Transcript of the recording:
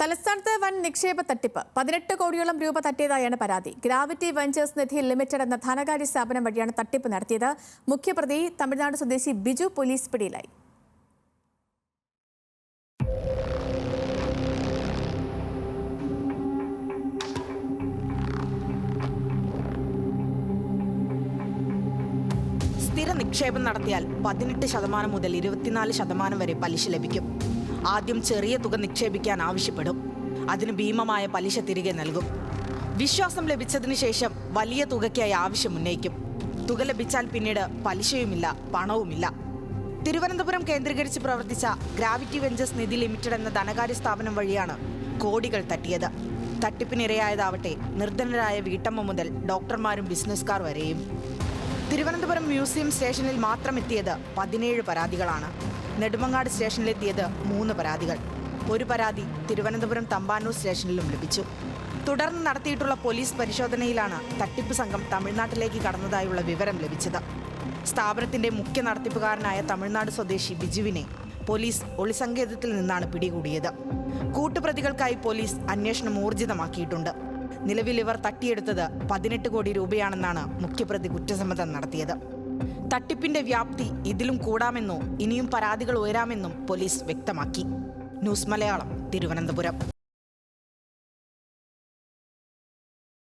തലസ്ഥാനത്ത് വൻ നിക്ഷേപ തട്ടിപ്പ് 18 കോടിയോളം രൂപ തട്ടിയതായാണ് പരാതി. ഗ്രാവിറ്റി വെഞ്ചേഴ്സ് നിധി ലിമിറ്റഡ് എന്ന ധനകാര്യ സ്ഥാപനം വഴിയാണ് തട്ടിപ്പ് നടത്തിയത്. മുഖ്യപ്രതി തമിഴ്നാട് സ്വദേശി ബിജു പോലീസ് പിടിയിലായി. സ്ഥിര നിക്ഷേപം നടത്തിയാൽ 18% മുതൽ 24% വരെ പലിശ ലഭിക്കും. ആദ്യം ചെറിയ തുക നിക്ഷേപിക്കാൻ ആവശ്യപ്പെടും. അതിന് ഭീമമായ പലിശ തിരികെ നൽകും. വിശ്വാസം ലഭിച്ചതിന് ശേഷം വലിയ തുകയ്ക്കായി ആവശ്യം ഉന്നയിക്കും. തുക ലഭിച്ചാൽ പിന്നീട് പലിശയുമില്ല, പണവുമില്ല. തിരുവനന്തപുരം കേന്ദ്രീകരിച്ച് പ്രവർത്തിച്ച ഗ്രാവിറ്റി വെഞ്ചേഴ്സ് നിധി ലിമിറ്റഡ് എന്ന ധനകാര്യ സ്ഥാപനം വഴിയാണ് കോടികൾ തട്ടിയത്. തട്ടിപ്പിനിരയായതാവട്ടെ നിർധനരായ വീട്ടമ്മ മുതൽ ഡോക്ടർമാരും ബിസിനസ്സുകാർ വരെയും. തിരുവനന്തപുരം മ്യൂസിയം സ്റ്റേഷനിൽ മാത്രം എത്തിയത് 17 പരാതികളാണ്. നെടുമങ്ങാട് സ്റ്റേഷനിലെത്തിയത് 3 പരാതികൾ. ഒരു പരാതി തിരുവനന്തപുരം തമ്പാനൂർ സ്റ്റേഷനിലും ലഭിച്ചു. തുടർന്ന് നടത്തിയിട്ടുള്ള പോലീസ് പരിശോധനയിലാണ് തട്ടിപ്പ് സംഘം തമിഴ്നാട്ടിലേക്ക് കടന്നതായുള്ള വിവരം ലഭിച്ചത്. സ്ഥാപനത്തിന്റെ മുഖ്യ നടത്തിപ്പുകാരനായ തമിഴ്നാട് സ്വദേശി ബിജുവിനെ പോലീസ് ഒളിസങ്കേതത്തിൽ നിന്നാണ് പിടികൂടിയത്. കൂട്ടുപ്രതികൾക്കായി പോലീസ് അന്വേഷണം ഊർജിതമാക്കിയിട്ടുണ്ട്. നിലവിൽ ഇവർ തട്ടിയെടുത്തത് 18 കോടി രൂപയാണെന്നാണ് മുഖ്യപ്രതി കുറ്റസമ്മതം നടത്തിയത്. തട്ടിപ്പിന്റെ വ്യാപ്തി ഇതിലും കൂടാമെന്നോ ഇനിയും പരാതികൾ ഉയരാമെന്നും പോലീസ് വ്യക്തമാക്കി. ന്യൂസ് മലയാളം, തിരുവനന്തപുരം.